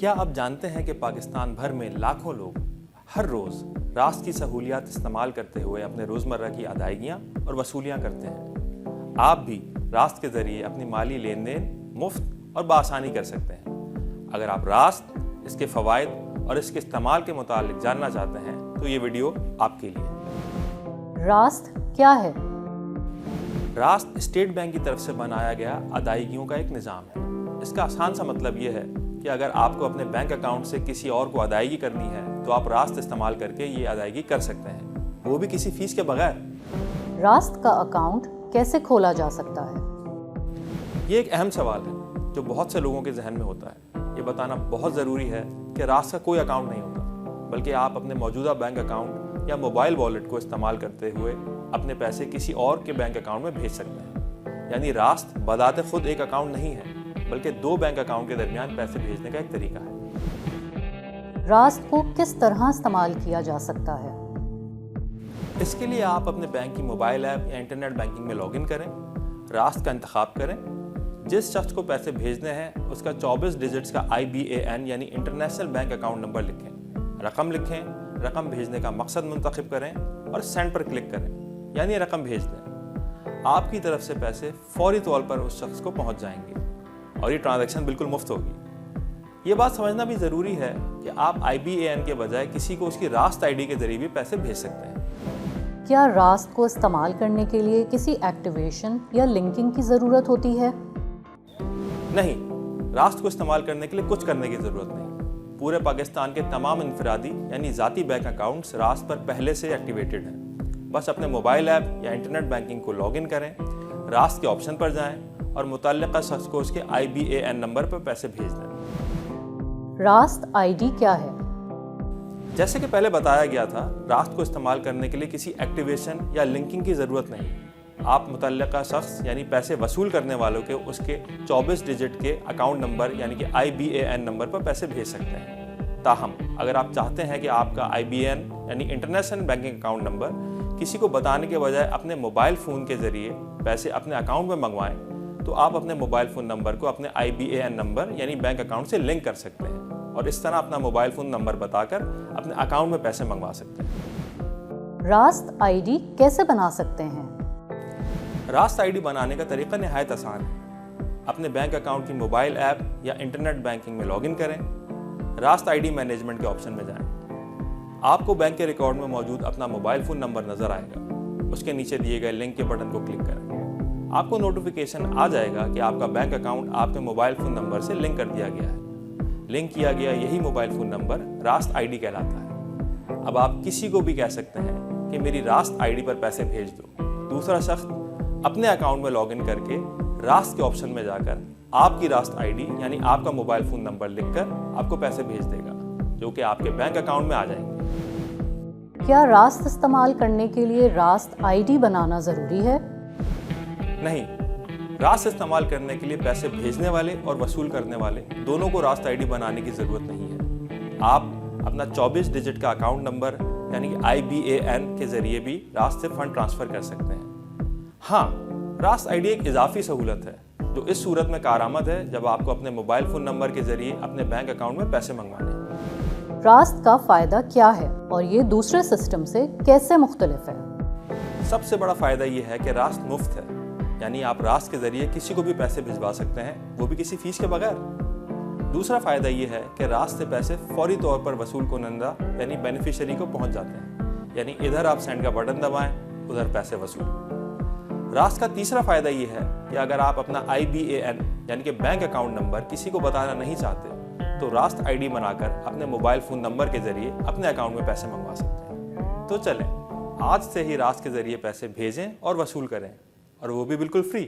क्या आप जानते हैं कि पाकिस्तान भर में लाखों लोग हर रोज़ रास्त की सहूलियात इस्तेमाल करते हुए अपने रोज़मर्रा की अदायगियाँ और वसूलियाँ करते हैं। आप भी रास्त के ज़रिए अपनी माली लेन देन मुफ्त और बआसानी कर सकते हैं। अगर आप रास्त, इसके फ़वाइद और इसके इस्तेमाल के मुतालिक जानना चाहते हैं तो ये वीडियो आपके लिए। रास्त क्या है? रास्त स्टेट बैंक की तरफ से बनाया गया अदायगियों का एक निज़ाम है। इसका आसान सा मतलब ये है कि अगर आपको अपने बैंक अकाउंट से किसी और को अदायगी करनी है तो आप रास्त इस्तेमाल करके ये अदायगी कर सकते हैं, वो भी किसी फीस के बगैर। रास्त का अकाउंट कैसे खोला जा सकता है? ये एक अहम सवाल है जो बहुत से लोगों के जहन में होता है। ये बताना बहुत ज़रूरी है कि रास्त का कोई अकाउंट नहीं होता, बल्कि आप अपने मौजूदा बैंक अकाउंट या मोबाइल वॉलेट को इस्तेमाल करते हुए अपने पैसे किसी और के बैंक अकाउंट में भेज सकते हैं। यानी रास्त बदाते खुद एक अकाउंट नहीं है, बल्कि दो बैंक अकाउंट के दरमियान पैसे भेजने का एक तरीका है। रास्त को किस तरह इस्तेमाल किया जा सकता है? इसके लिए आप अपने बैंक की मोबाइल ऐप या इंटरनेट बैंकिंग में लॉगिन करें, रास्त का इंतखाब करें, जिस शख्स को पैसे भेजने हैं उसका 24 डिजिट्स का IBAN यानी इंटरनेशनल बैंक अकाउंट नंबर लिखें, रकम भेजने का मकसद मुंतखब करें और सेंड पर क्लिक करें, यानी रकम भेज दें। आपकी तरफ से पैसे फौरी तौर पर उस शख्स को पहुंच जाएंगे और ये ट्रांजैक्शन बिल्कुल मुफ्त होगी। ये बात समझना भी ज़रूरी है कि आप IBAN के बजाय किसी को उसकी रास्त ID के जरिए भी पैसे भेज सकते हैं। क्या रास्त को इस्तेमाल करने के लिए किसी एक्टिवेशन या लिंकिंग की ज़रूरत होती है? नहीं, रास्त को इस्तेमाल करने के लिए कुछ करने की ज़रूरत नहीं। पूरे पाकिस्तान के तमाम इनफरादी यानी ज़ाती बैंक अकाउंट्स रास्त पर पहले से एक्टिवेटेड हैं। बस अपने मोबाइल ऐप या इंटरनेट बैंकिंग को लॉगिन करें, रास्त के ऑप्शन पर जाएं और मुतल्लिका शख्स को उसके IBAN नंबर पर पैसे भेज दें। रास्त ID क्या है? जैसे कि पहले बताया गया था, रास्त को इस्तेमाल करने के लिए किसी एक्टिवेशन या लिंकिंग की ज़रूरत नहीं। आप मुतल्लिका शख्स यानी पैसे वसूल करने वालों के उसके 24 डिजिट के अकाउंट नंबर यानी कि IBAN नंबर पर पैसे भेज सकते हैं। ताहम अगर आप चाहते हैं कि आपका IBAN यानी इंटरनेशनल बैंकिंग अकाउंट नंबर किसी को बताने के बजाय अपने मोबाइल फ़ोन के ज़रिए पैसे अपने अकाउंट में मंगवाएं, तो आप अपने मोबाइल फ़ोन नंबर को अपने IBAN नंबर यानी बैंक अकाउंट से लिंक कर सकते हैं और इस तरह अपना मोबाइल फ़ोन नंबर बताकर अपने अकाउंट में पैसे मंगवा सकते हैं। रास्त ID कैसे बना सकते हैं? रास्त ID बनाने का तरीका निहायत आसान है। अपने बैंक अकाउंट की मोबाइल ऐप या इंटरनेट बैंकिंग में लॉगिन करें, रास्त ID मैनेजमेंट के ऑप्शन में जाएं। आपको बैंक के रिकॉर्ड में मौजूद अपना मोबाइल फ़ोन नंबर नज़र आएगा, उसके नीचे दिए गए लिंक के बटन को क्लिक करें। आपको नोटिफिकेशन आ जाएगा कि आपका बैंक अकाउंट आपके मोबाइल फ़ोन नंबर से लिंक कर दिया गया है। लिंक किया गया यही मोबाइल फ़ोन नंबर रास्त ID कहलाता है। अब आप किसी को भी कह सकते हैं कि मेरी रास्त ID पर पैसे भेज दो। दूसरा शख्स अपने अकाउंट में लॉगिन करके रास्त के ऑप्शन में जाकर आपकी रास्त ID यानी आपका मोबाइल फ़ोन नंबर लिखकर आपको पैसे भेज देगा, जो कि आपके बैंक अकाउंट में आ जाएंगे। क्या रास्त इस्तेमाल करने के लिए रास्त ID बनाना ज़रूरी है? नहीं, रास्त इस्तेमाल करने के लिए पैसे भेजने वाले और वसूल करने वाले दोनों को रास्त ID बनाने की ज़रूरत नहीं है। आप अपना 24 डिजिट का अकाउंट नंबर यानी कि IBAN के ज़रिए भी रास्त से फ़ंड ट्रांसफ़र कर सकते हैं। हाँ, रास्त ID एक इजाफी सहूलत है जो इस सूरत में कारआमद है जब आपको अपने मोबाइल फ़ोन नंबर के ज़रिए अपने बैंक अकाउंट में पैसे मंगवाने हैं। रास्त का फ़ायदा क्या है और ये दूसरे सिस्टम से कैसे मुख्तलिफ है? सबसे बड़ा फ़ायदा ये है कि रास्त मुफ्त है, यानी आप रास्त के ज़रिए किसी को भी पैसे भिजवा सकते हैं, वो भी किसी फीस के बगैर। दूसरा फ़ायदा ये है कि रास्त से पैसे फौरी तौर पर वसूल कुनंदा यानी बेनिफिशियरी को पहुंच जाते हैं, यानी इधर आप सेंड का बटन दबाएं, उधर पैसे वसूल। रास्त का तीसरा फ़ायदा ये है कि अगर आप अपना IBAN यानी कि बैंक अकाउंट नंबर किसी को बताना नहीं चाहते तो रास्त ID बनाकर अपने मोबाइल फ़ोन नंबर के ज़रिए अपने अकाउंट में पैसे मंगवा सकते हैं। तो चलें, आज से ही रास्त के ज़रिए पैसे भेजें और वसूल करें, और वो भी बिल्कुल फ्री।